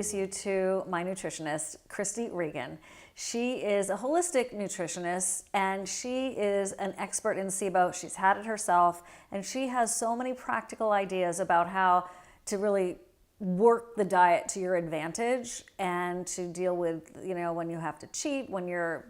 introduce you to my nutritionist, Kristy Regan. She is a holistic nutritionist, and she is an expert in SIBO. She's had it herself, and she has so many practical ideas about how to really work the diet to your advantage and to deal with, when you have to cheat, when you're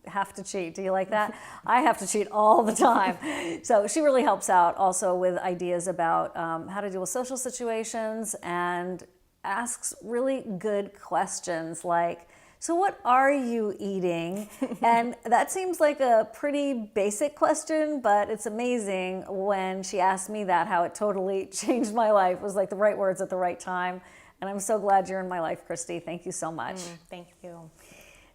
have to cheat. Do you like that? I have to cheat all the time. So she really helps out also with ideas about how to deal with social situations, and asks really good questions like, so what are you eating? And that seems like a pretty basic question, but it's amazing when she asked me that, how it totally changed my life. It was like the right words at the right time. And I'm so glad you're in my life, Kristy. Thank you so much. Thank you.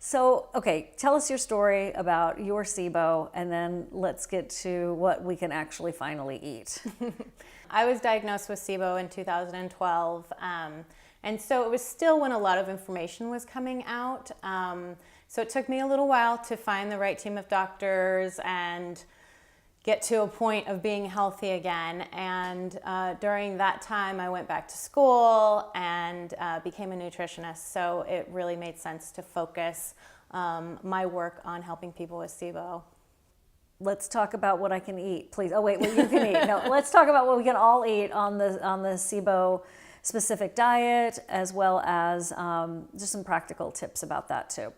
So, okay, tell us your story about your SIBO, and then let's get to what we can actually finally eat. I was diagnosed with SIBO in 2012. And so it was still when a lot of information was coming out. So it took me a little while to find the right team of doctors and get to a point of being healthy again. And during that time, I went back to school and became a nutritionist. So it really made sense to focus my work on helping people with SIBO. Let's talk about what I can eat, please. Oh, wait, what you can eat. No, let's talk about what we can all eat on the SIBO specific diet, as well as just some practical tips about that too.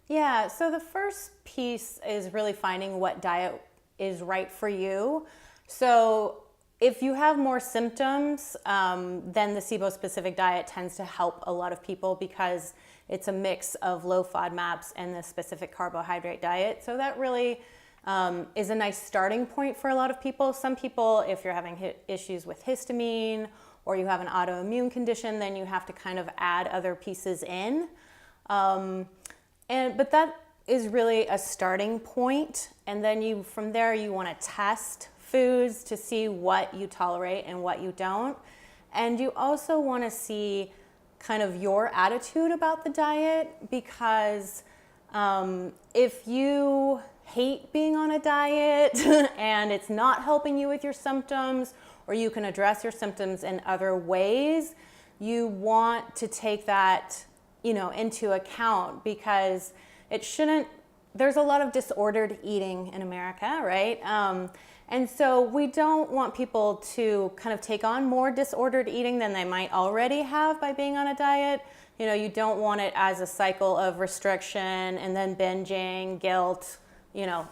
Yeah, so the first piece is really finding what diet is right for you. So if you have more symptoms, then the SIBO specific diet tends to help a lot of people because it's a mix of low FODMAPs and the specific carbohydrate diet. So that really is a nice starting point for a lot of people. Some people, if you're having issues with histamine or you have an autoimmune condition, then you have to kind of add other pieces in. But that is really a starting point. And then from there, you want to test foods to see what you tolerate and what you don't. And you also want to see kind of your attitude about the diet, because if you hate being on a diet and it's not helping you with your symptoms, or you can address your symptoms in other ways, you want to take that, into account, because there's a lot of disordered eating in America, right? And so we don't want people to kind of take on more disordered eating than they might already have by being on a diet. You don't want it as a cycle of restriction and then binging, guilt,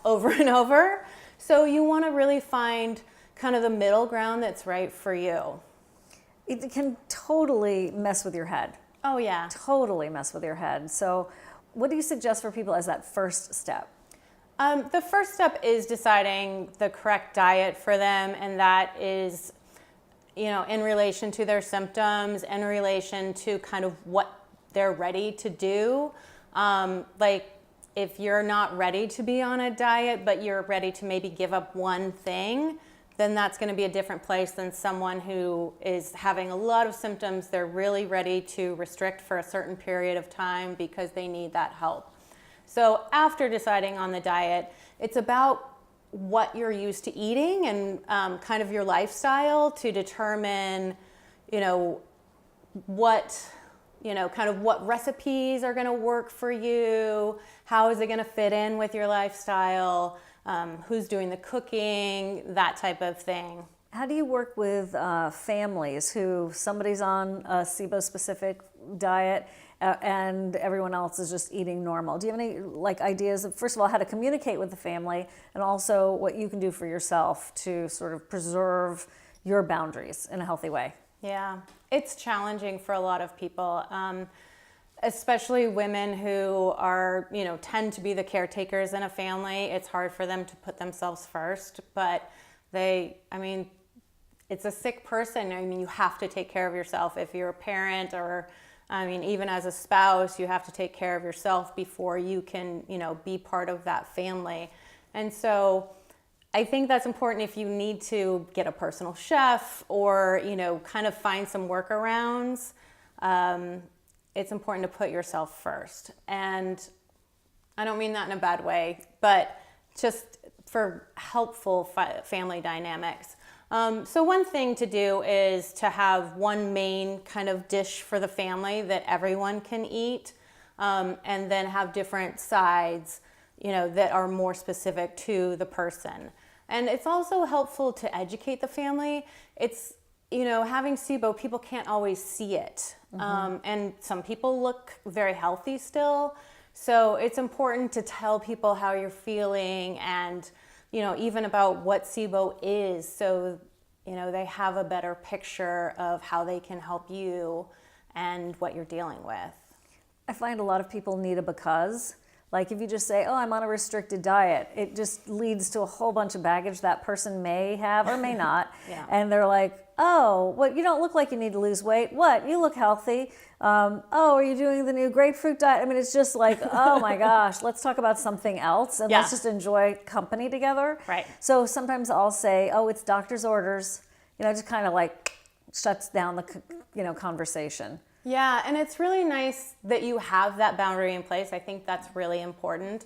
over and over. So you want to really find kind of the middle ground that's right for you. It can totally mess with your head. Oh, yeah. Totally mess with your head. So what do you suggest for people as that first step? The first step is deciding the correct diet for them, and that is, in relation to their symptoms, in relation to kind of what they're ready to do. Like if you're not ready to be on a diet, but you're ready to maybe give up one thing, then that's going to be a different place than someone who is having a lot of symptoms. They're really ready to restrict for a certain period of time because they need that help. So after deciding on the diet, it's about what you're used to eating and kind of your lifestyle to determine, what recipes are going to work for you, how is it going to fit in with your lifestyle, who's doing the cooking, that type of thing. How do you work with families who somebody's on a SIBO specific diet and everyone else is just eating normal? Do you have any ideas of, first of all, how to communicate with the family, and also what you can do for yourself to sort of preserve your boundaries in a healthy way? Yeah, it's challenging for a lot of people, especially women who are, tend to be the caretakers in a family. It's hard for them to put themselves first, but it's a sick person. You have to take care of yourself. If you're a parent or, even as a spouse, you have to take care of yourself before you can, be part of that family. And so I think that's important if you need to get a personal chef or, kind of find some workarounds. It's important to put yourself first. And I don't mean that in a bad way, but just for helpful family dynamics. So one thing to do is to have one main kind of dish for the family that everyone can eat, and then have different sides, that are more specific to the person. And it's also helpful to educate the family. It's, having SIBO, people can't always see it. And some people look very healthy still. So it's important to tell people how you're feeling and, even about what SIBO is, so, they have a better picture of how they can help you and what you're dealing with. I find a lot of people need a because. Like if you just say, oh, I'm on a restricted diet, it just leads to a whole bunch of baggage that person may have or may not. Yeah. And they're like, oh, well, you don't look like you need to lose weight. What? You look healthy. Oh, are you doing the new grapefruit diet? I mean, it's just like, oh my gosh, let's talk about something else and let's just enjoy company together. Right. So sometimes I'll say, oh, it's doctor's orders, just kind of like shuts down the, conversation. Yeah, and it's really nice that you have that boundary in place. I think that's really important.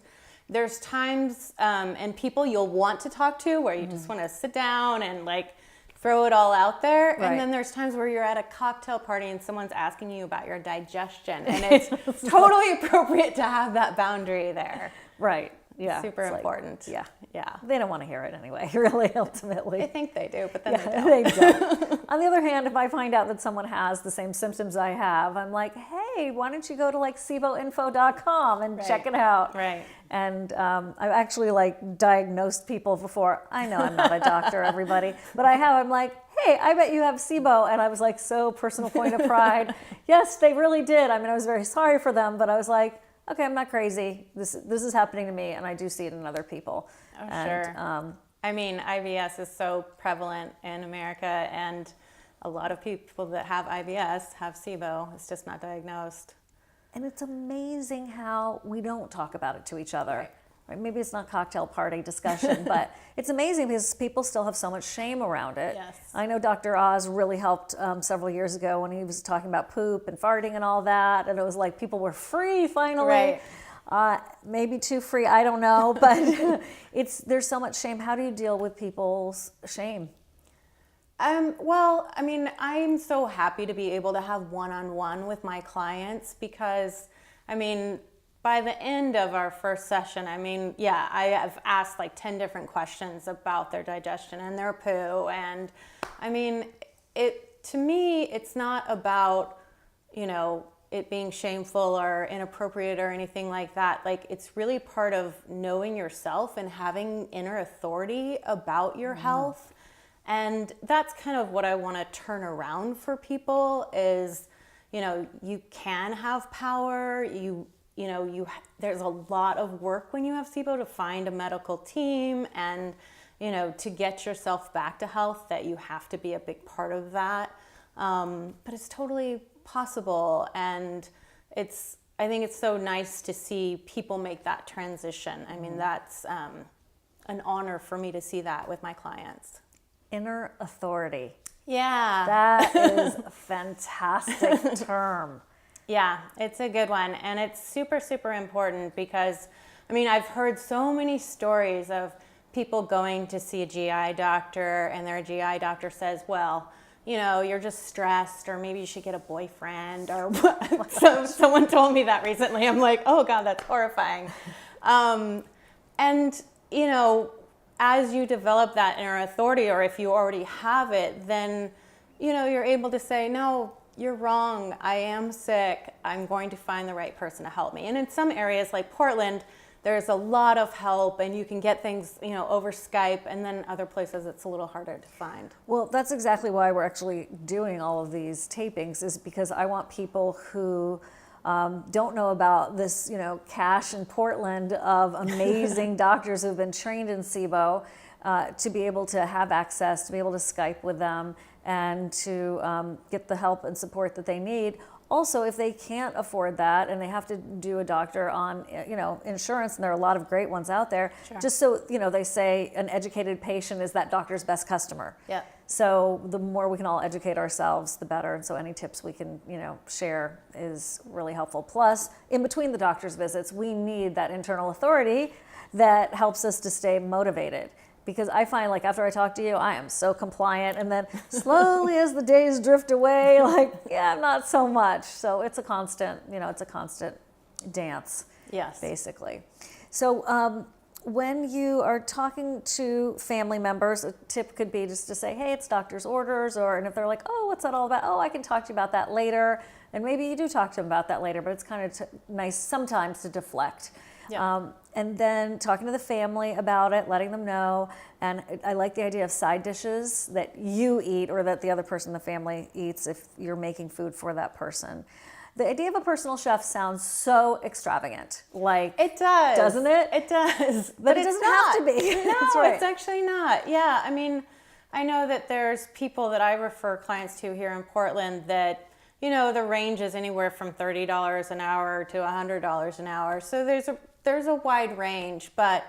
There's times and people you'll want to talk to where you just want to sit down and throw it all out there. Right. And then there's times where you're at a cocktail party and someone's asking you about your digestion, and it's totally appropriate to have that boundary there. Right. Yeah. Super important. Yeah. Yeah. They don't want to hear it anyway, really, ultimately. I think they do, but then they don't. They don't. On the other hand, if I find out that someone has the same symptoms I have, I'm like, hey, why don't you go to SIBOinfo.com and check it out. Right. And I've actually diagnosed people before. I know I'm not a doctor, everybody, but I'm like, hey, I bet you have SIBO. And I was like, so personal point of pride. Yes, they really did. I mean, I was very sorry for them, but I was like, okay, I'm not crazy. This is happening to me, and I do see it in other people. Oh, sure. I mean, IBS is so prevalent in America, and a lot of people that have IBS have SIBO. It's just not diagnosed. And it's amazing how we don't talk about it to each other. Right? Maybe it's not cocktail party discussion, but it's amazing because people still have so much shame around it. Yes. I know Dr. Oz really helped several years ago when he was talking about poop and farting and all that, and it was like people were free finally. Right. Maybe too free, I don't know, but there's so much shame. How do you deal with people's shame? Well, I mean, I'm so happy to be able to have one-on-one with my clients because, by the end of our first session, I have asked 10 different questions about their digestion and their poo. And to me, it's not about, it being shameful or inappropriate or anything like that. It's really part of knowing yourself and having inner authority about your health. And that's kind of what I want to turn around for people is, you can have power. There's a lot of work when you have SIBO to find a medical team and, to get yourself back to health, that you have to be a big part of that. But it's totally possible. And I think it's so nice to see people make that transition. That's an honor for me to see that with my clients. Inner authority. Yeah. That is a fantastic term. Yeah, it's a good one. And it's super, super important because, I've heard so many stories of people going to see a GI doctor and their GI doctor says, well, you're just stressed, or maybe you should get a boyfriend, or what. So someone told me that recently. I'm like, oh God, that's horrifying. And, as you develop that inner authority, or if you already have it, then, you're able to say, no, you're wrong. I am sick. I'm going to find the right person to help me. And in some areas like Portland, there's a lot of help and you can get things, over Skype, and then other places it's a little harder to find. Well, that's exactly why we're actually doing all of these tapings, is because I want people who don't know about this, cache in Portland of amazing doctors who've been trained in SIBO to be able to have access, to be able to Skype with them and to get the help and support that they need. Also, if they can't afford that and they have to do a doctor on, insurance, and there are a lot of great ones out there, sure. Just so, they say an educated patient is that doctor's best customer. Yeah. So the more we can all educate ourselves, the better. And so any tips we can, share is really helpful. Plus, in between the doctor's visits, we need that internal authority that helps us to stay motivated. because I find like after I talk to you, I am so compliant, and then slowly as the days drift away, like, yeah, I'm not so much. So it's a constant, it's a constant dance. Yes. Basically. So when you are talking to family members, a tip could be just to say, hey, it's doctor's orders, and if they're like, oh, what's that all about? Oh, I can talk to you about that later. And maybe you do talk to them about that later, but it's kind of nice sometimes to deflect. Yeah. And then talking to the family about it, letting them know. And I like the idea of side dishes that you eat or that the other person in the family eats if you're making food for that person. The idea of a personal chef sounds so extravagant. Like, it does. Doesn't it? It does. But it doesn't have to be. No, That's right. It's actually not. Yeah, I mean, I know that there's people that I refer clients to here in Portland that, the range is anywhere from $30 an hour to $100 an hour. So there's a wide range. But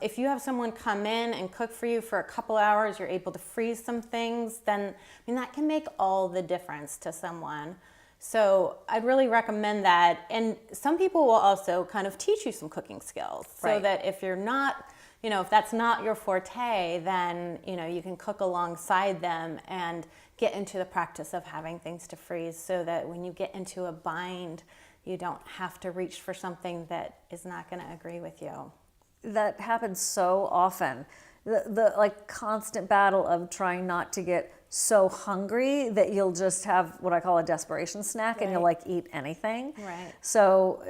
if you have someone come in and cook for you for a couple hours, you're able to freeze some things, then, that can make all the difference to someone. So I'd really recommend that. And some people will also kind of teach you some cooking skills so that if you're not, if that's not your forte, then, you can cook alongside them and get into the practice of having things to freeze so that when you get into a bind, you don't have to reach for something that is not going to agree with you. That happens so often. The like constant battle of trying not to get so hungry that you'll just have what I call a desperation snack, and you'll like eat anything. Right. So,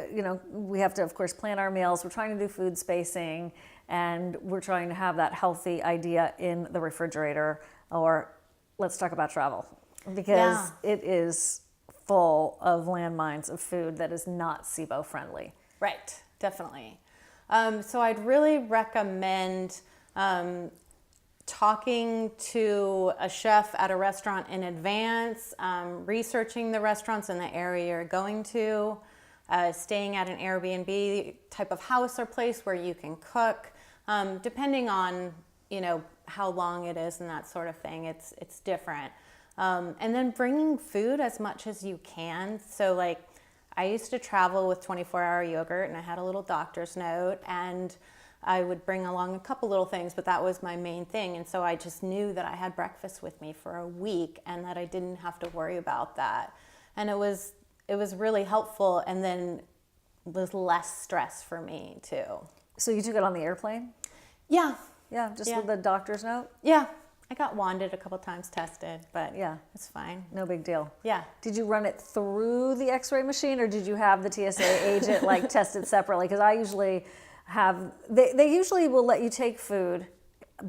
we have to, of course, plan our meals. We're trying to do food spacing, and we're trying to have that healthy idea in the refrigerator. Or let's talk about travel, because it is full of landmines of food that is not SIBO friendly. Right, definitely. So I'd really recommend talking to a chef at a restaurant in advance, researching the restaurants in the area you're going to, staying at an Airbnb type of house or place where you can cook, depending on, how long it is and that sort of thing. It's different. And then bringing food as much as you can. So like I used to travel with 24-hour yogurt, and I had a little doctor's note, and I would bring along a couple little things, but that was my main thing. And so I just knew that I had breakfast with me for a week and that I didn't have to worry about that. And it was really helpful, and then was less stress for me too. So you took it on the airplane? Yeah. Yeah, just with the doctor's note? Yeah. I got wanded a couple times, tested, but it's fine. No big deal. Yeah. Did you run it through the x-ray machine, or did you have the TSA agent like test it separately? Because I usually have, they usually will let you take food,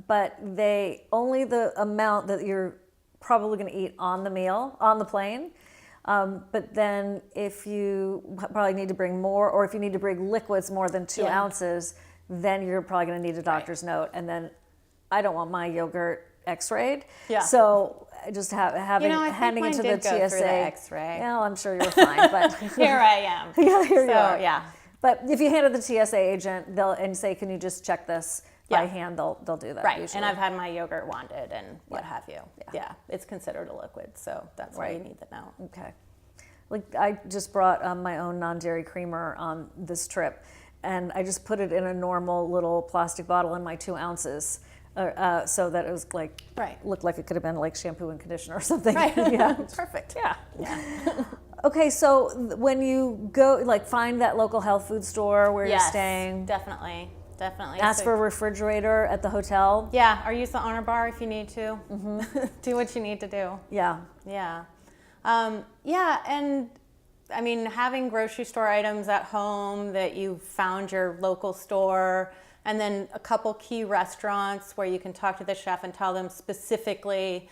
but they only the amount that you're probably going to eat on the meal, on the plane. But then if you probably need to bring more, or if you need to bring liquids more than 2 ounces, then you're probably going to need a doctor's note. And then I don't want my yogurt x-rayed. Yeah. So just handing it to the TSA. Through the x-ray. Well, I'm sure you were fine, but here I am. Yeah, here you are. Yeah. But if you hand it to the TSA agent, and say, "Can you just check this by hand?" They'll do that. Right. Usually. And I've had my yogurt wanded and what have you. Yeah. It's considered a liquid, so that's why you need the note. Okay. Like I just brought my own non-dairy creamer on this trip, and I just put it in a normal little plastic bottle in my 2 ounces. So that it was like looked like it could have been like shampoo and conditioner or something. Right. Yeah. Perfect. Yeah. Okay, so when you go, like, find that local health food store where you're staying. Definitely. Ask for a refrigerator at the hotel. Yeah, or use the honor bar if you need to. Mm-hmm. Do what you need to do. Yeah. Yeah. And I mean, having grocery store items at home that you found your local store, and then a couple key restaurants where you can talk to the chef and tell them specifically,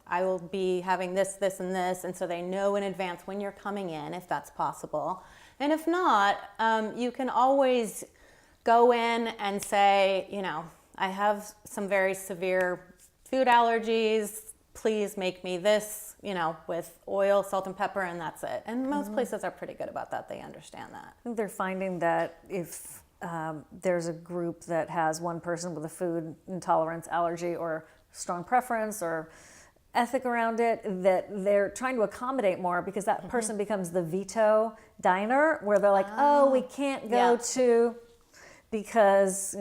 I will be having this, this, and this, and so they know in advance when you're coming in, if that's possible. And if not, you can always go in and say, I have some very severe food allergies. Please make me this, with oil, salt, and pepper, and that's it. And most places are pretty good about that. They understand that. I think they're finding that if there's a group that has one person with a food intolerance, allergy, or strong preference, or ethic around it, that they're trying to accommodate more, because that person becomes the veto diner, where they're like, oh, we can't go to, because,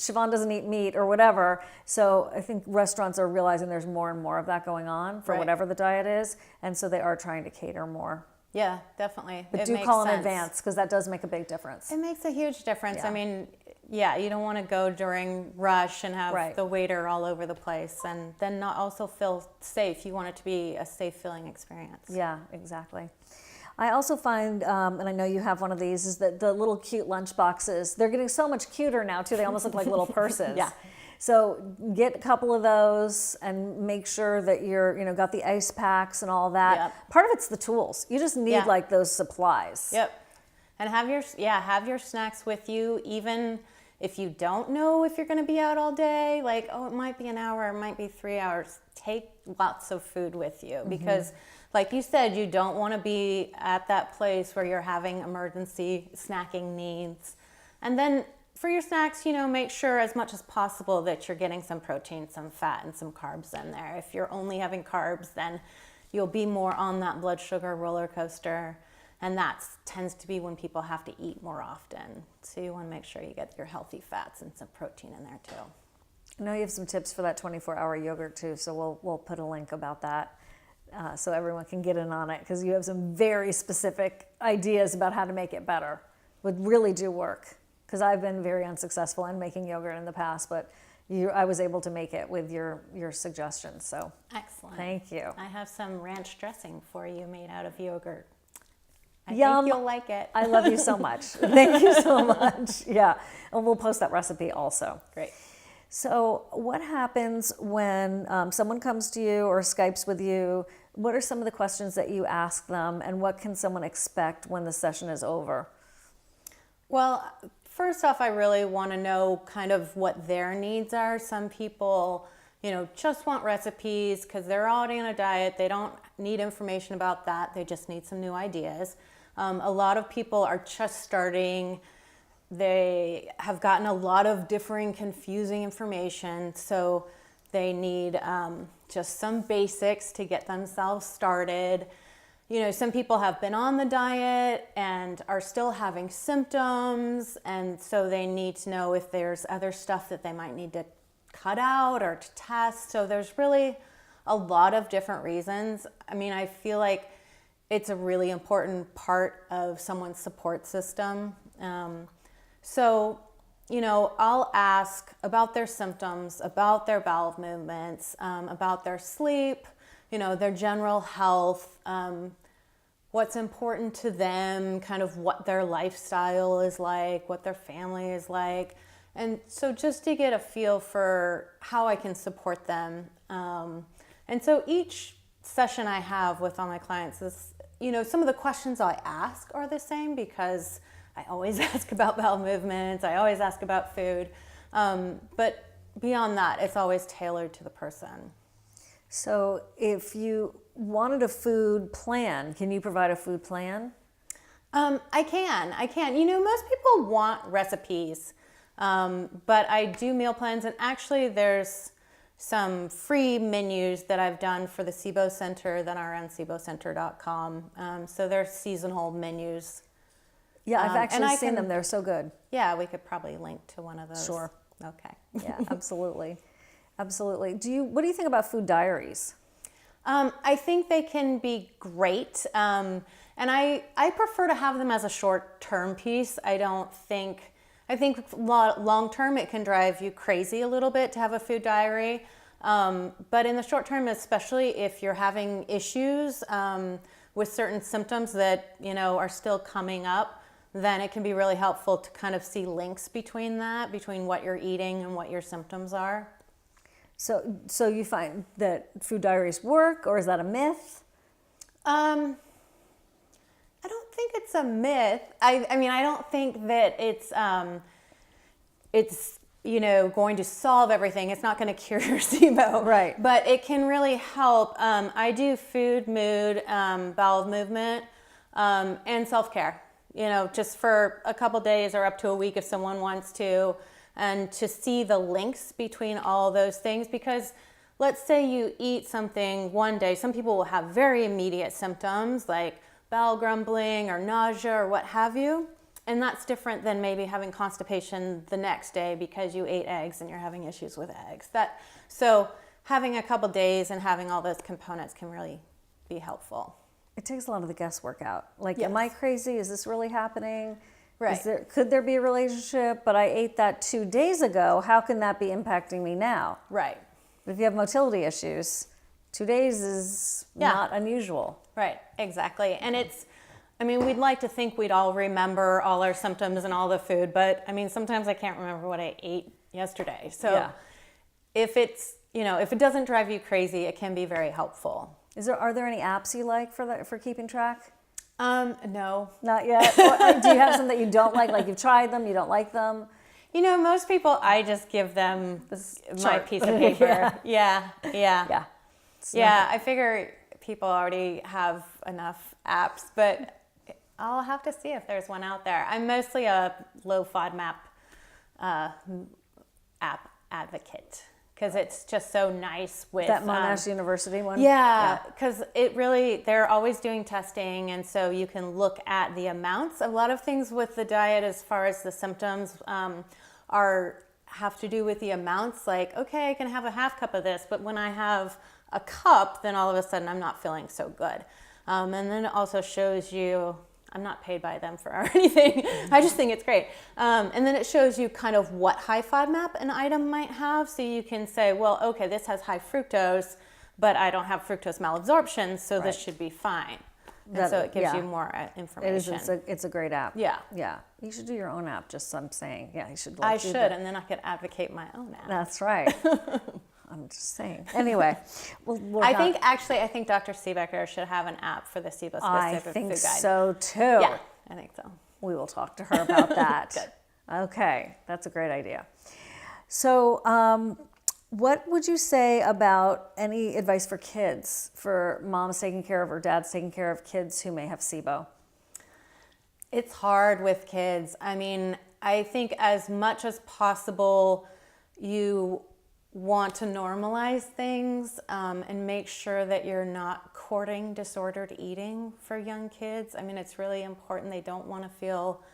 Shivan doesn't eat meat or whatever. So I think restaurants are realizing there's more and more of that going on for whatever the diet is. And so they are trying to cater more. Yeah, definitely. But do call in advance, because that does make a big difference. It makes a huge difference. Yeah. I mean, yeah, you don't want to go during rush and have the waiter all over the place and then not also feel safe. You want it to be a safe feeling experience. Yeah, exactly. I also find, and I know you have one of these, is that the little cute lunch boxes, they're getting so much cuter now too. They almost look like little purses. Yeah. So get a couple of those and make sure that you're, got the ice packs and all that. Yep. Part of it's the tools. You just need like those supplies. Yep. And have your snacks with you, even if you don't know if you're going to be out all day. Like, it might be an hour, it might be 3 hours. Take lots of food with you because, like you said, you don't want to be at that place where you're having emergency snacking needs. And then for your snacks, make sure as much as possible that you're getting some protein, some fat, and some carbs in there. If you're only having carbs, then you'll be more on that blood sugar roller coaster. And that tends to be when people have to eat more often. So you want to make sure you get your healthy fats and some protein in there too. I know you have some tips for that 24-hour yogurt too, so we'll put a link about that so everyone can get in on it, because you have some very specific ideas about how to make it better. Would really do work, because I've been very unsuccessful in making yogurt in the past, but I was able to make it with your suggestions. So excellent. Thank you. I have some ranch dressing for you made out of yogurt. I Yum. think you'll like it. I love you so much. Thank you so much. Yeah, and we'll post that recipe also. Great. So what happens when someone comes to you or Skypes with you? What are some of the questions that you ask them, and what can someone expect when the session is over? Well, first off, I really want to know kind of what their needs are. Some people, just want recipes because they're already on a diet. They don't need information about that. They just need some new ideas. A lot of people are just starting. They have gotten a lot of differing, confusing information, so they need just some basics to get themselves started. Some people have been on the diet and are still having symptoms, and so they need to know if there's other stuff that they might need to cut out or to test. So there's really a lot of different reasons. I mean, I feel like it's a really important part of someone's support system. So, I'll ask about their symptoms, about their bowel movements, about their sleep, their general health, what's important to them, kind of what their lifestyle is like, what their family is like. And so just to get a feel for how I can support them. And so each session I have with all my clients is, some of the questions I ask are the same, because I always ask about bowel movements, I always ask about food. But beyond that, it's always tailored to the person. So if you wanted a food plan, can you provide a food plan? I can. Most people want recipes, but I do meal plans, and actually there's some free menus that I've done for the SIBO Center that are on SIBOcenter.com. So they're seasonal menus. Yeah, I've actually seen them. They're so good. Yeah, we could probably link to one of those. Sure. Okay. Yeah, absolutely. Absolutely. What do you think about food diaries? I think they can be great. And I prefer to have them as a short-term piece. I think long-term it can drive you crazy a little bit to have a food diary. But in the short term, especially if you're having issues with certain symptoms that, are still coming up, then it can be really helpful to kind of see links between what you're eating and what your symptoms are. So you find that food diaries work, or is that a myth? I don't think it's a myth. I mean, I don't think that it's going to solve everything. It's not going to cure your SIBO. Right. But it can really help. I do food, mood, bowel movement, and self-care, just for a couple days or up to a week if someone wants to, and to see the links between all those things. Because let's say you eat something one day, some people will have very immediate symptoms like bowel grumbling or nausea or what have you. And that's different than maybe having constipation the next day because you ate eggs and you're having issues with eggs. So having a couple days and having all those components can really be helpful. It takes a lot of the guesswork out. Like, Yes. am I crazy? Is this really happening? Right. Could there be a relationship? But I ate that 2 days ago. How can that be impacting me now? Right. If you have motility issues, 2 days is not unusual. Right, exactly. And we'd like to think we'd all remember all our symptoms and all the food, but sometimes I can't remember what I ate yesterday. So if it doesn't drive you crazy, it can be very helpful. Are there any apps you like for keeping track? No. Not yet. Do you have some that you don't like? Like, you've tried them, you don't like them? Most people, I just give them my piece of paper. Yeah. I figure people already have enough apps, but I'll have to see if there's one out there. I'm mostly a low FODMAP app advocate because it's just so nice with That Monash University one? Yeah, because they're always doing testing, and so you can look at the amounts. A lot of things with the diet as far as the symptoms have to do with the amounts. Like, okay, I can have a half cup of this, but when I have a cup, then all of a sudden I'm not feeling so good. And then it also shows you, I'm not paid by them for anything. I just think it's great. And then it shows you kind of what high FODMAP an item might have. So you can say, well, okay, this has high fructose, but I don't have fructose malabsorption, so this should be fine. And so it gives you more information. It's a great app. Yeah. Yeah. You should do your own app, just I'm saying. Yeah, you should. I should, and then I could advocate my own app. That's right. I'm just saying. Anyway, I think Dr. Seebecker should have an app for the SIBO specific I food think guide. so too. Yeah, I think so. We will talk to her about that. Good. Okay, that's a great idea. So, what would you say about any advice for kids, for moms taking care of or dads taking care of kids who may have SIBO? It's hard with kids. I think as much as possible, you want to normalize things and make sure that you're not courting disordered eating for young kids. It's really important. They don't want to feel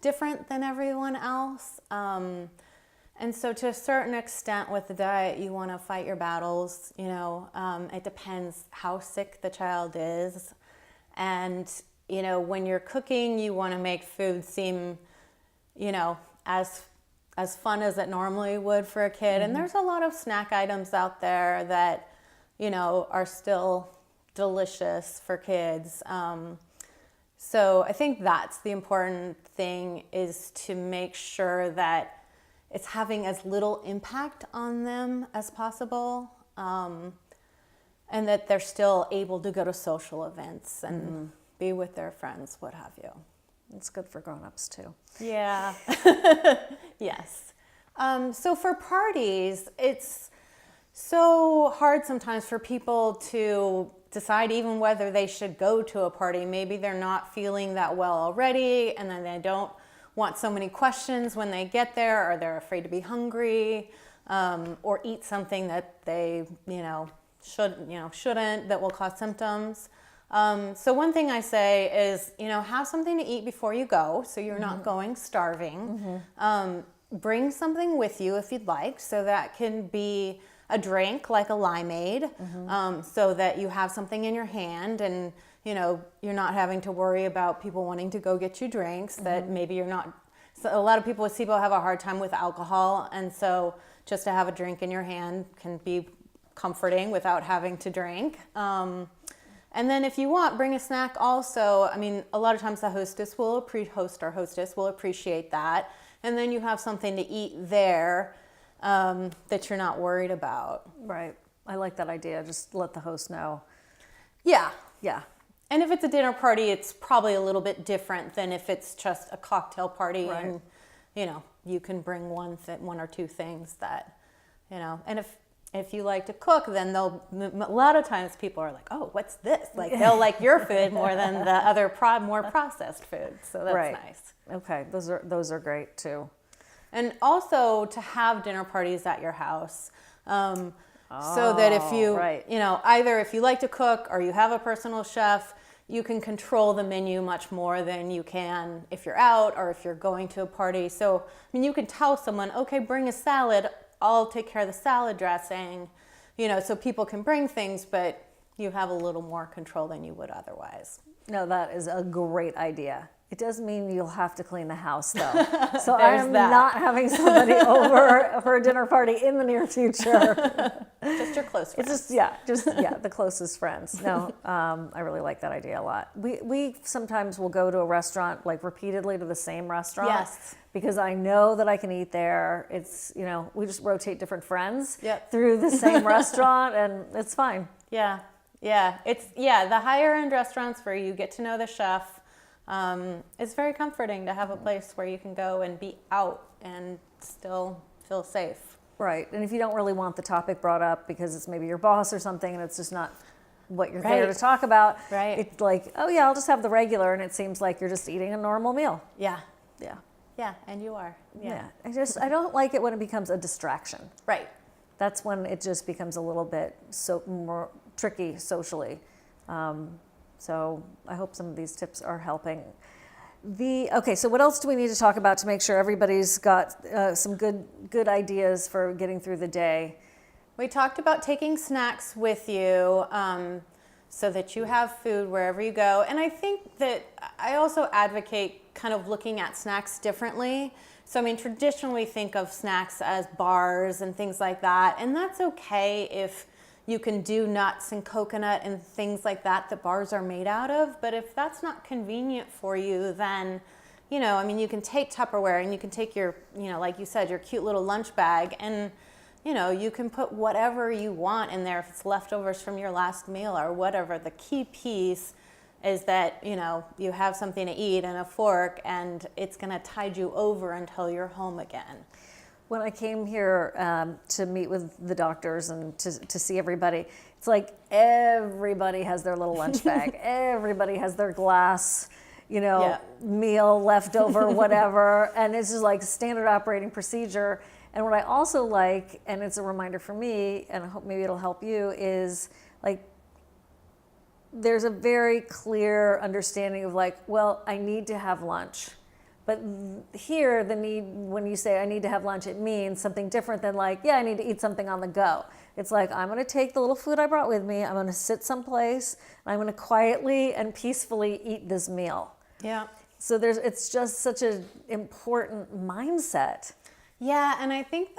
different than everyone else. And so to a certain extent with the diet, you want to fight your battles. It depends how sick the child is. And, when you're cooking, you want to make food seem, as fun as it normally would for a kid. Mm-hmm. And there's a lot of snack items out there that, are still delicious for kids. So I think that's the important thing, is to make sure that it's having as little impact on them as possible, and that they're still able to go to social events and be with their friends, what have you. It's good for grown-ups too. Yeah. Yes. So for parties, it's so hard sometimes for people to decide even whether they should go to a party. Maybe they're not feeling that well already, and then they don't want so many questions when they get there, or they're afraid to be hungry, or eat something that they, shouldn't, that will cause symptoms. So one thing I say is, have something to eat before you go, so you're not going starving. Bring something with you if you'd like, so that can be a drink like a limeade, so that you have something in your hand, and you're not having to worry about people wanting to go get you drinks that maybe you're not. So a lot of people with SIBO have a hard time with alcohol, and so just to have a drink in your hand can be comforting without having to drink. And then if you want, bring a snack also. A lot of times the hostess or hostess will appreciate that. And then you have something to eat there that you're not worried about. Right. I like that idea. Just let the host know. Yeah. Yeah. And if it's a dinner party, it's probably a little bit different than if it's just a cocktail party. Right. And, you can bring one or two things that, and if you like to cook, then a lot of times people are like, oh, what's this? Like, they'll like your food more than the other more processed food. So that's nice. Okay, those are great too. And also to have dinner parties at your house, so that if you, either if you like to cook or you have a personal chef, you can control the menu much more than you can if you're out or if you're going to a party. So, I mean, you can tell someone, okay, bring a salad, I'll take care of the salad dressing, so people can bring things, but you have a little more control than you would otherwise. No, that is a great idea. It does mean you'll have to clean the house, though. So I am not having somebody over for a dinner party in the near future. Just your close friends. It's just the closest friends. No, I really like that idea a lot. We sometimes will go to a restaurant, like repeatedly to the same restaurant. Yes. Because I know that I can eat there. It's, we just rotate different friends Yep. through the same restaurant, and it's fine. Yeah. The higher end restaurants where you get to know the chef. It's very comforting to have a place where you can go and be out and still feel safe. Right. And if you don't really want the topic brought up because it's maybe your boss or something and it's just not what you're there to talk about, right. It's like, oh yeah, I'll just have the regular, and it seems like you're just eating a normal meal. Yeah. Yeah. Yeah, and you are. Yeah. I don't like it when it becomes a distraction. Right. That's when it just becomes a little bit more tricky socially. So I hope some of these tips are helping. Okay, so what else do we need to talk about to make sure everybody's got some good ideas for getting through the day? We talked about taking snacks with you so that you have food wherever you go. And I think that I also advocate kind of looking at snacks differently. So, I mean, traditionally think of snacks as bars and things like that. And that's okay if you can do nuts and coconut and things like that bars are made out of. But if that's not convenient for you, then, you can take Tupperware and you can take your, like you said, your cute little lunch bag, and, you can put whatever you want in there if it's leftovers from your last meal or whatever. The key piece is that, you have something to eat and a fork, and it's going to tide you over until you're home again. When I came here to meet with the doctors and to see everybody, it's like everybody has their little lunch bag. Everybody has their glass, meal left over, whatever. And it's just like standard operating procedure. And what I also like, and it's a reminder for me, and I hope maybe it'll help you, is like there's a very clear understanding of like, well, I need to have lunch. But here, the need, when you say I need to have lunch, it means something different than like, yeah, I need to eat something on the go. It's like, I'm going to take the little food I brought with me, I'm going to sit someplace, and I'm going to quietly and peacefully eat this meal. Yeah. So it's just such an important mindset. Yeah, and I think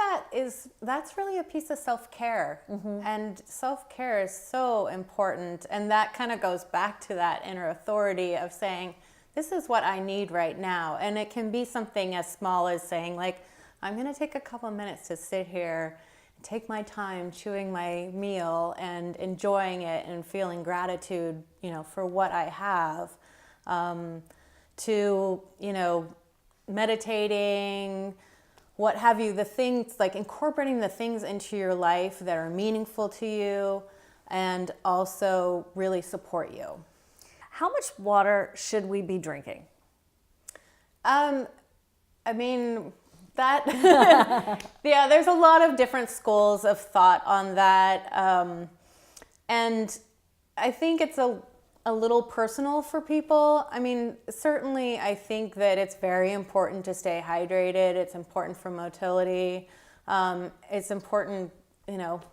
that's really a piece of self-care. Mm-hmm. And self-care is so important. And that kind of goes back to that inner authority of saying, this is what I need right now. And it can be something as small as saying, like, I'm going to take a couple minutes to sit here, take my time chewing my meal and enjoying it and feeling gratitude, for what I have, to, meditating, what have you, the things, like incorporating the things into your life that are meaningful to you and also really support you. How much water should we be drinking? There's a lot of different schools of thought on that. And I think it's a little personal for people. I mean, certainly I think that it's very important to stay hydrated. It's important for motility. It's important,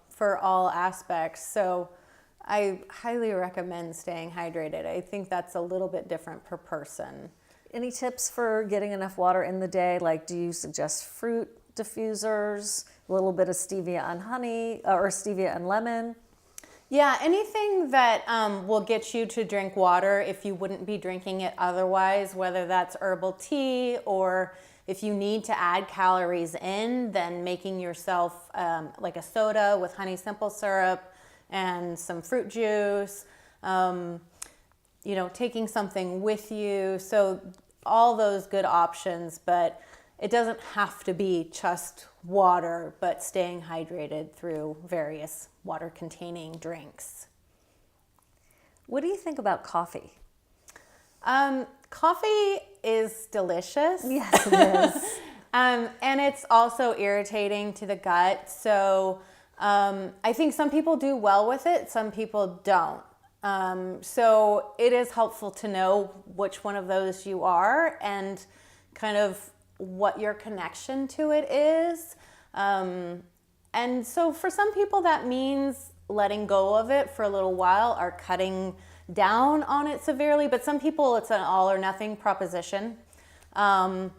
for all aspects. So I highly recommend staying hydrated. I think that's a little bit different per person. Any tips for getting enough water in the day? Like, do you suggest fruit diffusers, a little bit of stevia and honey, or stevia and lemon? Yeah, anything that will get you to drink water if you wouldn't be drinking it otherwise, whether that's herbal tea or if you need to add calories in, then making yourself like a soda with honey simple syrup and some fruit juice, taking something with you. So all those good options, but it doesn't have to be just water, but staying hydrated through various water-containing drinks. What do you think about coffee? Coffee is delicious. Yes, it is. And it's also irritating to the gut. So I think some people do well with it, some people don't. So it is helpful to know which one of those you are and kind of what your connection to it is. And so for some people that means letting go of it for a little while or cutting down on it severely, but some people it's an all or nothing proposition. And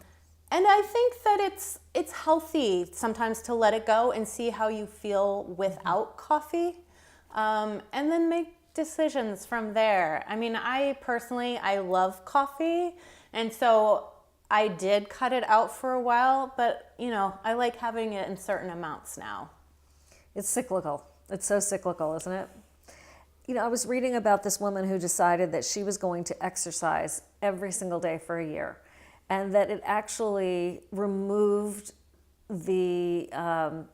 I think that it's healthy sometimes to let it go and see how you feel without coffee, and then make decisions from there. I mean, I personally love coffee, and so I did cut it out for a while, but I like having it in certain amounts now. It's cyclical. It's so cyclical, isn't it? I was reading about this woman who decided that she was going to exercise every single day for a year, and that it actually removed the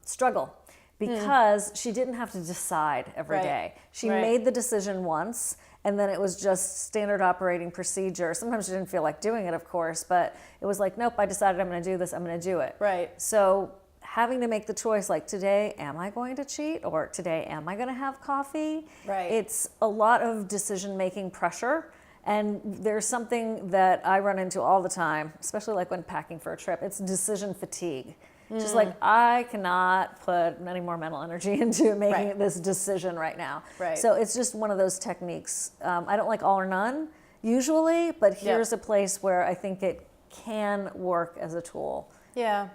struggle because she didn't have to decide every day. She made the decision once, and then it was just standard operating procedure. Sometimes she didn't feel like doing it, of course, but it was like, nope, I decided I'm going to do this, I'm going to do it. Right. So having to make the choice, like today, am I going to cheat? Or today, am I going to have coffee? Right. It's a lot of decision-making pressure. And there's something that I run into all the time, especially like when packing for a trip. It's decision fatigue. Just like, I cannot put any more mental energy into making this decision right now. Right. So it's just one of those techniques. I don't like all or none usually, but here's a place where I think it can work as a tool. Yeah.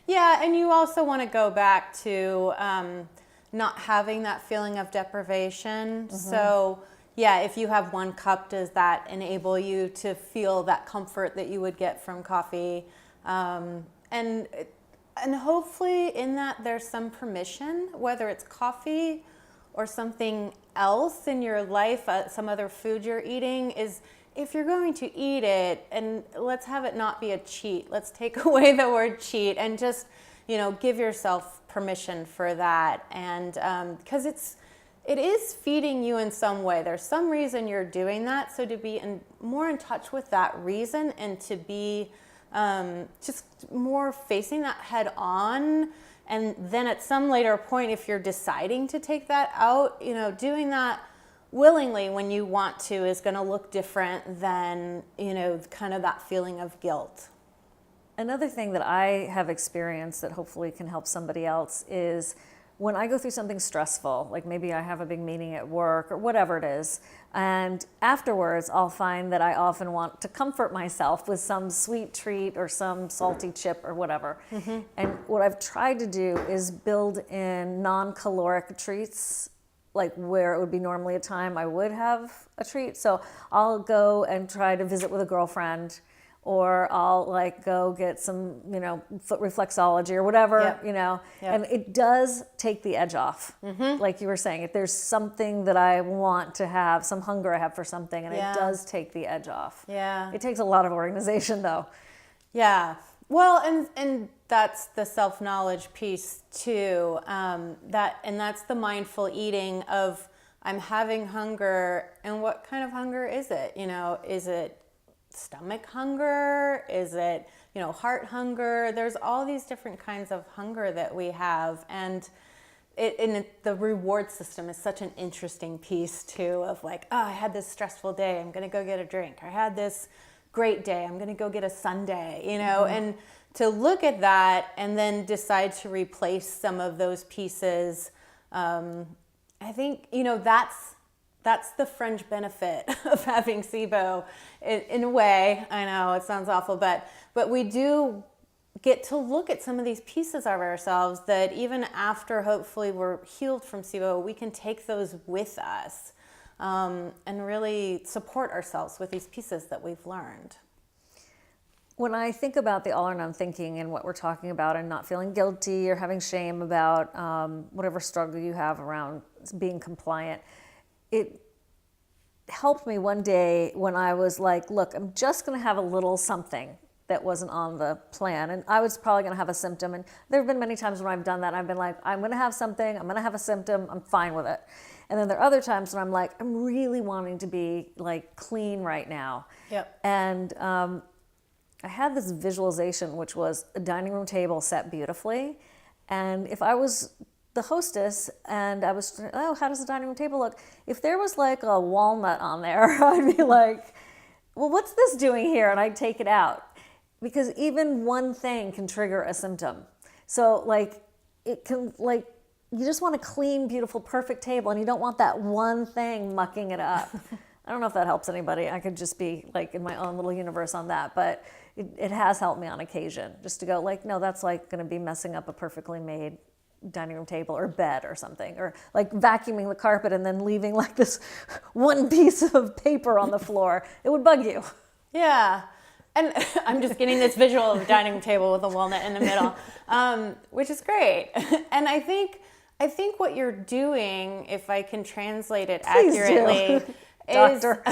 Yeah, and you also want to go back to not having that feeling of deprivation. So, yeah, if you have 1 cup, does that enable you to feel that comfort that you would get from coffee? And hopefully in that there's some permission, whether it's coffee or something else in your life, some other food you're eating, is if you're going to eat it, and let's have it not be a cheat. Let's take away the word cheat and just, give yourself permission for that. And because it is feeding you in some way. There's some reason you're doing that. So to be more in touch with that reason and to be just more facing that head on. And then at some later point, if you're deciding to take that out, doing that willingly when you want to is going to look different than, kind of that feeling of guilt. Another thing that I have experienced that hopefully can help somebody else is when I go through something stressful, like maybe I have a big meeting at work or whatever it is, and afterwards I'll find that I often want to comfort myself with some sweet treat or some salty chip or whatever. And what I've tried to do is build in non-caloric treats, like where it would be normally a time I would have a treat. So I'll go and try to visit with a girlfriend, or I'll like go get some, foot reflexology or whatever, and it does take the edge off. Like you were saying, if there's something that I want to have, some hunger I have for something, and it does take the edge off. Yeah. It takes a lot of organization though. Yeah. Well, and that's the self-knowledge piece too. That's the mindful eating of, I'm having hunger, and what kind of hunger is it? Is it stomach hunger? Is it, heart hunger? There's all these different kinds of hunger that we have. And the reward system is such an interesting piece too, of like, oh, I had this stressful day, I'm going to go get a drink. I had this great day, I'm going to go get a sundae, and to look at that and then decide to replace some of those pieces. I think, that's the fringe benefit of having SIBO in a way. I know it sounds awful, but we do get to look at some of these pieces of ourselves that even after hopefully we're healed from SIBO, we can take those with us and really support ourselves with these pieces that we've learned. When I think about the all or none thinking and what we're talking about, and not feeling guilty or having shame about whatever struggle you have around being compliant, it helped me one day when I was like, look, I'm just going to have a little something that wasn't on the plan. And I was probably going to have a symptom. And there have been many times when I've done that. And I've been like, I'm going to have something. I'm going to have a symptom. I'm fine with it. And then there are other times when I'm like, I'm really wanting to be like clean right now. Yep. And I had this visualization, which was a dining room table set beautifully. And if I was the hostess and I was, oh, how does the dining room table look? If there was like a walnut on there, I'd be like, well, what's this doing here? And I'd take it out, because even one thing can trigger a symptom. So like it can, like, you just want a clean, beautiful, perfect table, and you don't want that one thing mucking it up. I don't know if that helps anybody. I could just be like in my own little universe on that, but it has helped me on occasion, just to go like, no, that's like going to be messing up a perfectly made dining room table or bed or something, or like vacuuming the carpet and then leaving like this one piece of paper on the floor. It would bug you. Yeah. And I'm just getting this visual of a dining room table with a walnut in the middle, which is great. And I think what you're doing, if I can translate it Please accurately, do. Doctor,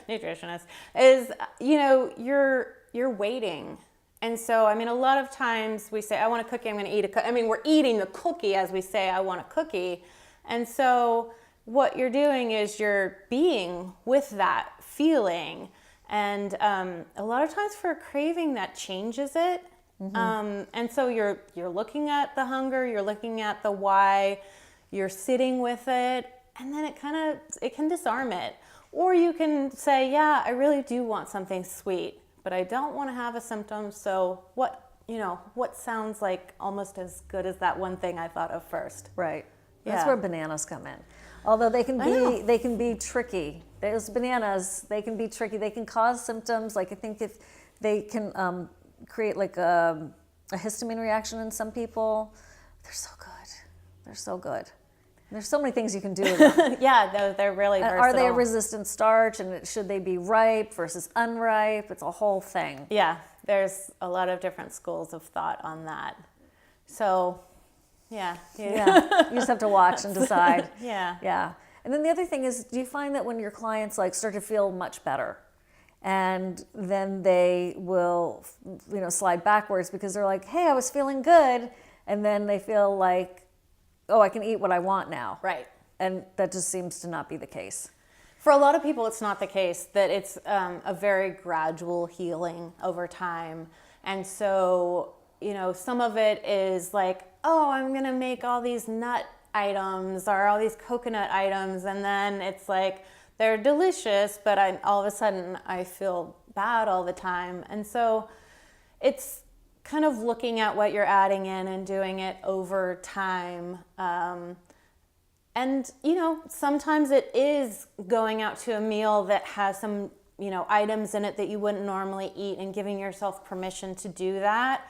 nutritionist, is, you know, you're waiting. And so, I mean, a lot of times we say, I want a cookie, I'm going to eat a cookie. I mean, we're eating the cookie as we say, I want a cookie. And so what you're doing is you're being with that feeling. And a lot of times for a craving, that changes it. And so you're looking at the hunger, you're looking at the why, you're sitting with it, and then it can disarm it. Or you can say, yeah, I really do want something sweet, but I don't want to have a symptom. So what sounds like almost as good as that one thing I thought of first? right? That's Yeah. where bananas come in. Although they can be tricky. Those bananas, they can be tricky. They can cause symptoms. Like I think if they can create like a histamine reaction in some people. They're so good. They're so good. There's so many things you can do with them. Yeah, they're really versatile. Are they a resistant starch, and should they be ripe versus unripe? It's a whole thing. Yeah, there's a lot of different schools of thought on that. So, yeah. Yeah, you just have to watch and decide. Yeah. Yeah. And then the other thing is, do you find that when your clients like start to feel much better, and then they will, slide backwards because they're like, hey, I was feeling good, and then they feel like, oh, I can eat what I want now. Right. And that just seems to not be the case. For a lot of people, it's not the case, that it's a very gradual healing over time. And so, some of it is like, oh, I'm going to make all these nut items or all these coconut items. And then it's like, they're delicious, but all of a sudden I feel bad all the time. And so it's kind of looking at what you're adding in and doing it over time. And, sometimes it is going out to a meal that has some, items in it that you wouldn't normally eat, and giving yourself permission to do that.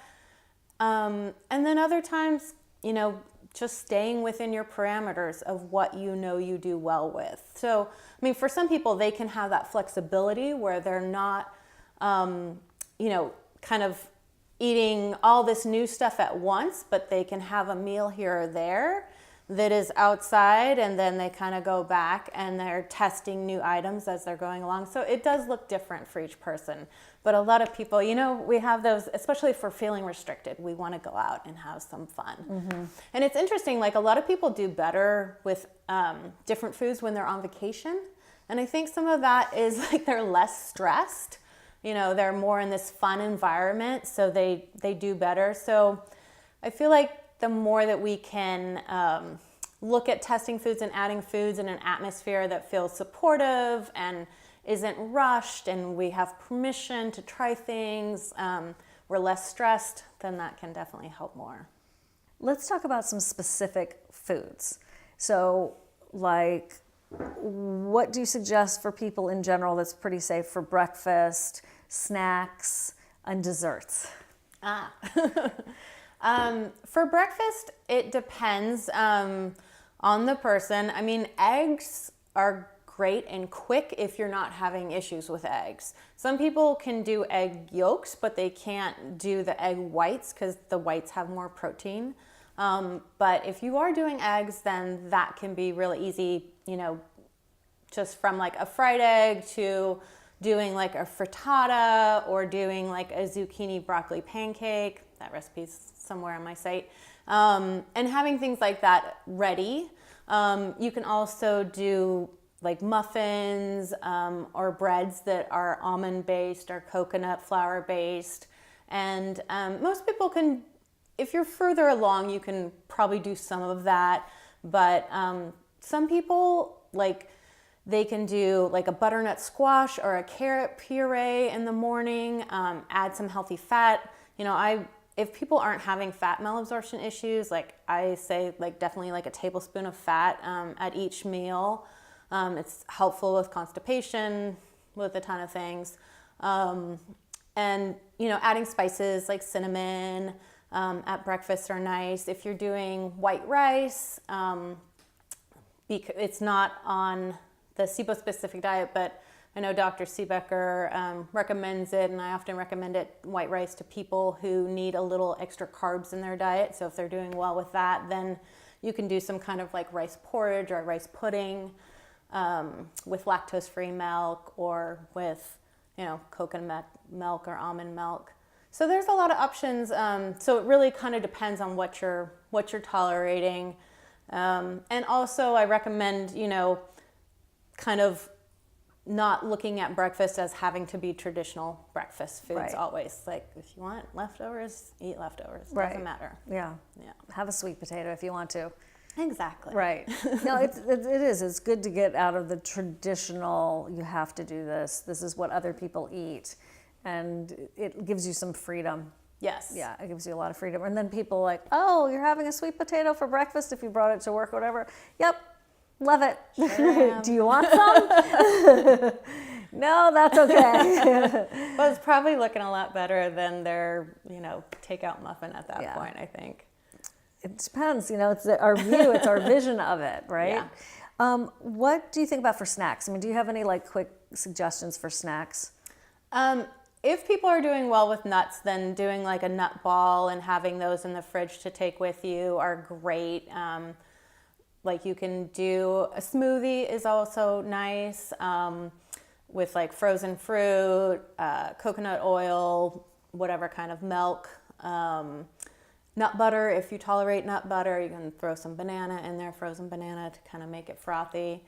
And then other times, just staying within your parameters of what you do well with. So, I mean, for some people, they can have that flexibility where they're not, kind of eating all this new stuff at once, but they can have a meal here or there that is outside, and then they kind of go back and they're testing new items as they're going along. So it does look different for each person. But a lot of people, we have those, especially if we're feeling restricted, we want to go out and have some fun. Mm-hmm. And it's interesting, like a lot of people do better with different foods when they're on vacation. And I think some of that is like they're less stressed. They're more in this fun environment, so they do better. So I feel like the more that we can look at testing foods and adding foods in an atmosphere that feels supportive and isn't rushed, and we have permission to try things, we're less stressed, then that can definitely help more. Let's talk about some specific foods. So, like, what do you suggest for people in general that's pretty safe for breakfast, snacks, and desserts? For breakfast, it depends on the person. I mean, eggs are great and quick if you're not having issues with eggs. Some people can do egg yolks, but they can't do the egg whites because the whites have more protein. But if you are doing eggs, then that can be really easy, just from like a fried egg to doing like a frittata or doing like a zucchini broccoli pancake. That recipe's somewhere on my site. And having things like that ready. You can also do like muffins or breads that are almond based or coconut flour based. And most people can, if you're further along, you can probably do some of that. But some people, like, they can do like a butternut squash or a carrot puree in the morning, add some healthy fat. You know, if people aren't having fat malabsorption issues, like I say, like definitely like a tablespoon of fat at each meal. It's helpful with constipation, with a ton of things. And, you know, adding spices like cinnamon at breakfast are nice. If you're doing white rice, it's not on the SIBO specific diet, but I know Dr. Seebecker recommends it, and I often recommend it, white rice, to people who need a little extra carbs in their diet. So if they're doing well with that, then you can do some kind of like rice porridge or rice pudding with lactose-free milk, or with, you know, coconut milk or almond milk. So there's a lot of options. So it really kind of depends on what you're tolerating. And also I recommend, you know, kind of not looking at breakfast as having to be traditional breakfast foods. Right. Always. Like, if you want leftovers, eat leftovers. Right. Doesn't matter. Yeah. Have a sweet potato if you want to. Exactly. Right. No, it is. It's good to get out of the traditional, you have to do this. This is what other people eat. And it gives you some freedom. Yes. Yeah, it gives you a lot of freedom. And then people are like, oh, you're having a sweet potato for breakfast if you brought it to work or whatever. Yep. Love it. Sure. Do you want some? No, that's okay. Well, it's probably looking a lot better than their, you know, takeout muffin at that point, I think. It depends, you know, it's our view, it's our vision of it, right? Yeah. What do you think about for snacks? I mean, do you have any like quick suggestions for snacks? If people are doing well with nuts, then doing like a nut ball and having those in the fridge to take with you are great. Like, you can do a smoothie is also nice, with like frozen fruit, coconut oil, whatever kind of milk, nut butter. If you tolerate nut butter, you can throw some banana in there, frozen banana, to kind of make it frothy.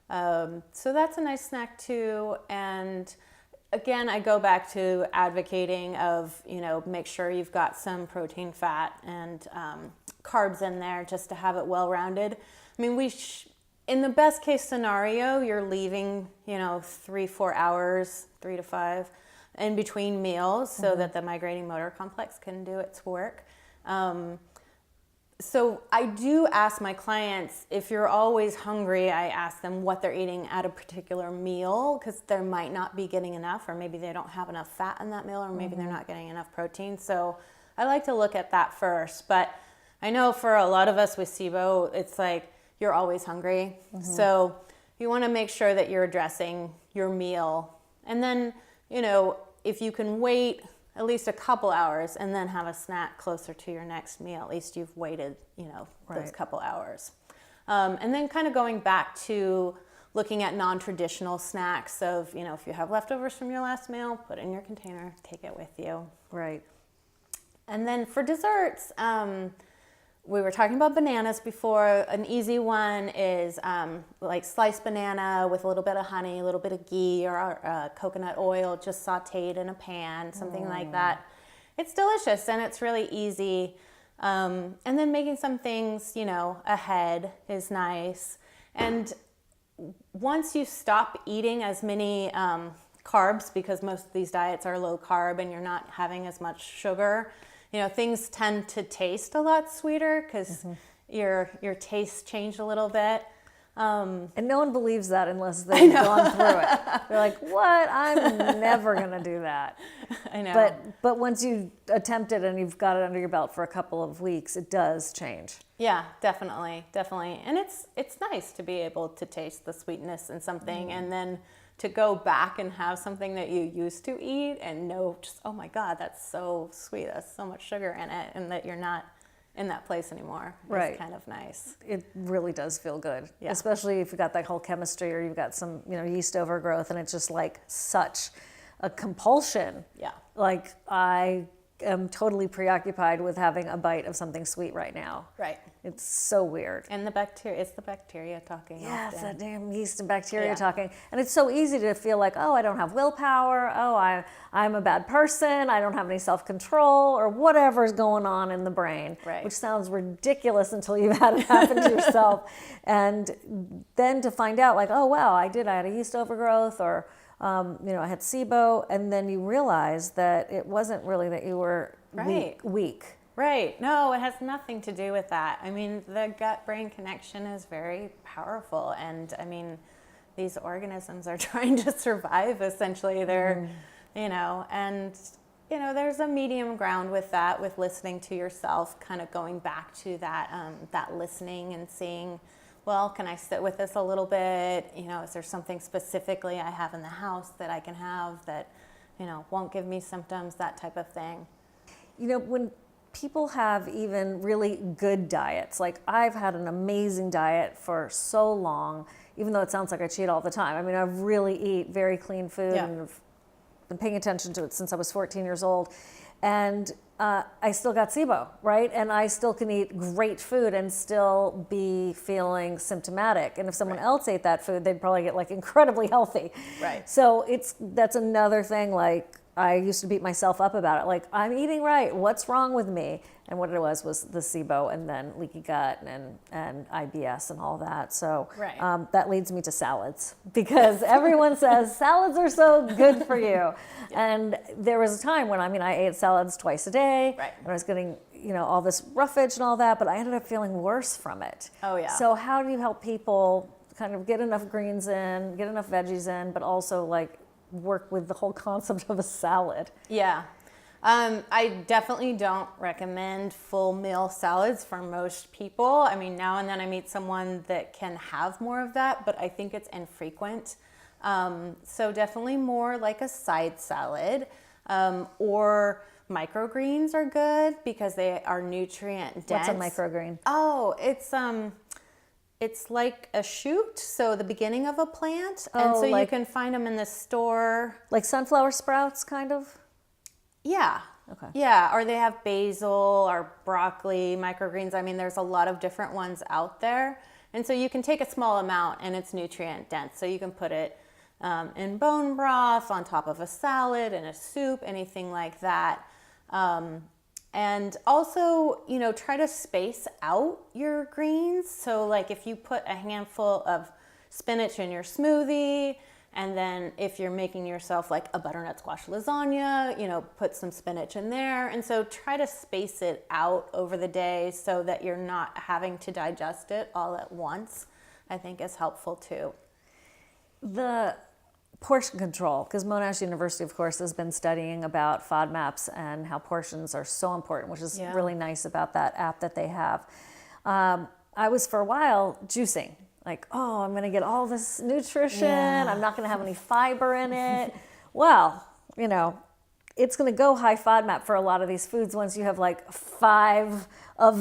So that's a nice snack too. And again, I go back to advocating of, you know, make sure you've got some protein, fat, and carbs in there, just to have it well-rounded. I mean, in the best case scenario, you're leaving, you know, 3-4 hours, 3 to 5, in between meals, so that the migrating motor complex can do its work. So I do ask my clients, if you're always hungry, I ask them what they're eating at a particular meal, because they might not be getting enough, or maybe they don't have enough fat in that meal, or maybe they're not getting enough protein. So I like to look at that first. But I know for a lot of us with SIBO, it's like you're always hungry. So you want to make sure that you're addressing your meal. And then, you know, if you can wait at least a couple hours and then have a snack closer to your next meal, at least you've waited, you know, those couple hours. And then kind of going back to looking at non-traditional snacks of, you know, if you have leftovers from your last meal, put it in your container, take it with you. Right. And then for desserts, we were talking about bananas before. An easy one is like sliced banana with a little bit of honey, a little bit of ghee or coconut oil, just sauteed in a pan, something like that. It's delicious and it's really easy. And then making some things, you know, ahead is nice. And once you stop eating as many carbs, because most of these diets are low carb and you're not having as much sugar, you know, things tend to taste a lot sweeter because your taste changed a little bit. And no one believes that unless they've gone through it. They're like, what? I'm never going to do that. I know. But once you attempt it and you've got it under your belt for a couple of weeks, it does change. Yeah, definitely. And it's nice to be able to taste the sweetness in something and then to go back and have something that you used to eat and know just, oh my God, that's so sweet. There's so much sugar in it, and that you're not in that place anymore. Right. It's kind of nice. It really does feel good, yeah. Especially if you've got that whole chemistry or you've got some, you know, yeast overgrowth, and it's just like such a compulsion. Yeah. Like, I am totally preoccupied with having a bite of something sweet right now. Right. It's so weird. And the bacteria, it's the bacteria talking. Yeah, it's often. that damn yeast and bacteria talking. And it's so easy to feel like, oh, I don't have willpower. Oh, I'm a bad person. I don't have any self-control or whatever's going on in the brain, which sounds ridiculous until you've had it happen to yourself. And then to find out like, oh, wow, I had a yeast overgrowth or, I had SIBO. And then you realize that it wasn't really that you were weak. Right. No, it has nothing to do with that. I mean, the gut-brain connection is very powerful. And I mean, these organisms are trying to survive, essentially. They're, there's a medium ground with that, with listening to yourself, kind of going back to that, that listening and seeing, well, can I sit with this a little bit? Is there something specifically I have in the house that I can have that, won't give me symptoms, that type of thing. When people have even really good diets. Like I've had an amazing diet for so long, even though it sounds like I cheat all the time. I mean, I really eat very clean food and I've been paying attention to it since I was 14 years old. And I still got SIBO, right? And I still can eat great food and still be feeling symptomatic. And if someone else ate that food, they'd probably get like incredibly healthy. Right. So that's another thing, like I used to beat myself up about it. Like, I'm eating right. What's wrong with me? And what it was the SIBO and then leaky gut and IBS and all that. So that leads me to salads because everyone says salads are so good for you. And there was a time when, I ate salads twice a day. Right. And I was getting, all this roughage and all that, but I ended up feeling worse from it. Oh, yeah. So how do you help people kind of get enough greens in, get enough veggies in, but also like work with the whole concept of a salad? Yeah. I definitely don't recommend full meal salads for most people. I mean, now and then I meet someone that can have more of that, but I think it's infrequent. So definitely more like a side salad, or microgreens are good because they are nutrient dense. What's a microgreen? Oh, it's like a shoot, so the beginning of a plant. And so you can find them in the store. Like sunflower sprouts, kind of? Yeah. Okay. Yeah, or they have basil or broccoli, microgreens. I mean, there's a lot of different ones out there. And so you can take a small amount and it's nutrient dense. So you can put it in bone broth, on top of a salad, in a soup, anything like that. And also, try to space out your greens. So like if you put a handful of spinach in your smoothie, and then if you're making yourself like a butternut squash lasagna, put some spinach in there. And so try to space it out over the day so that you're not having to digest it all at once, I think is helpful too. The portion control, because Monash University, of course, has been studying about FODMAPs and how portions are so important, which is really nice about that app that they have. I was for a while juicing. Like, oh, I'm going to get all this nutrition. Yeah. I'm not going to have any fiber in it. Well, it's going to go high FODMAP for a lot of these foods once you have like 5 of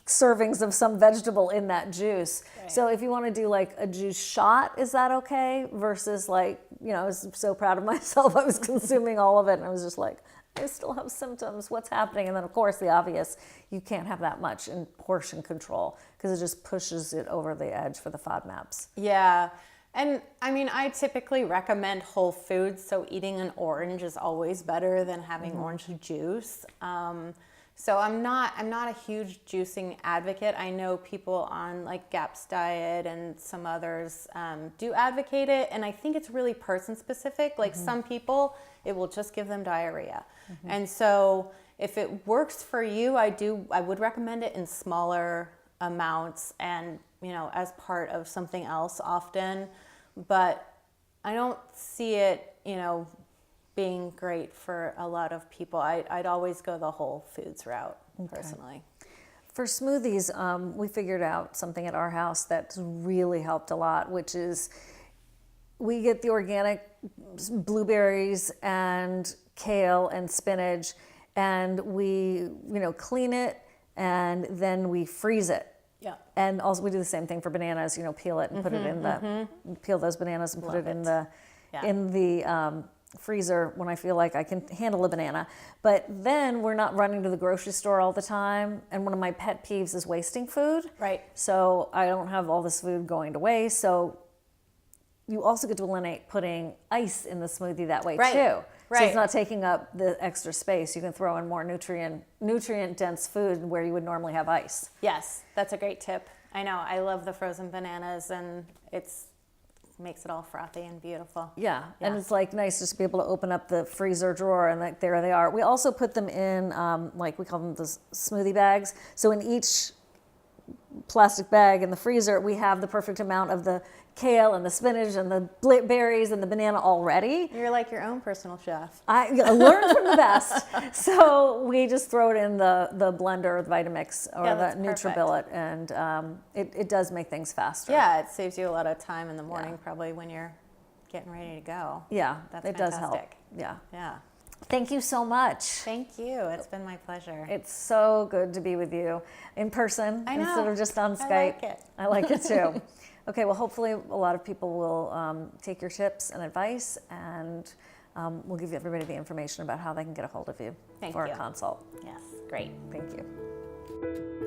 servings of some vegetable in that juice. Right. So if you want to do like a juice shot, is that okay? Versus like, I was so proud of myself. I was consuming all of it and I was just like, I still have symptoms. What's happening? And then, of course, the obvious, you can't have that much in portion control because it just pushes it over the edge for the FODMAPs. Yeah. And I mean, I typically recommend whole foods. So eating an orange is always better than having orange juice. So I'm not a huge juicing advocate. I know people on like GAPS diet and some others do advocate it. And I think it's really person specific. Like some people, it will just give them diarrhea. And so if it works for you, I would recommend it in smaller amounts and, as part of something else often. But I don't see it, being great for a lot of people. I'd always go the whole foods route, personally. For smoothies, we figured out something at our house that's really helped a lot, which is we get the organic blueberries and kale and spinach, and we, clean it, and then we freeze it. Yeah. And also we do the same thing for bananas, peel it and put it in peel those bananas and put it in the freezer when I feel like I can handle a banana. But then we're not running to the grocery store all the time. And one of my pet peeves is wasting food. Right. So I don't have all this food going to waste. So you also get to eliminate putting ice in the smoothie that way Right. too. Right. So it's not taking up the extra space. You can throw in more nutrient dense food where you would normally have ice. Yes, that's a great tip. I know. I love the frozen bananas, and makes it all frothy and beautiful. Yeah. And it's like nice just to be able to open up the freezer drawer and like there they are. We also put them in like we call them the smoothie bags. So in each plastic bag in the freezer, we have the perfect amount of the kale and the spinach and the berries and the banana already. You're like your own personal chef. I learned from the best. So we just throw it in the blender or the Vitamix or that's the perfect. NutriBullet, and it does make things faster. Yeah, it saves you a lot of time in the morning, probably when you're getting ready to go. Yeah, That's it does help. fantastic. Yeah. Yeah. Thank you so much. Thank you. It's been my pleasure. It's so good to be with you in person I know. instead of just on I Skype. like it. I like it too. Okay, well, hopefully a lot of people will take your tips and advice, and we'll give everybody the information about how they can get a hold of you Thank for you. a consult. Yes, great. Thank you.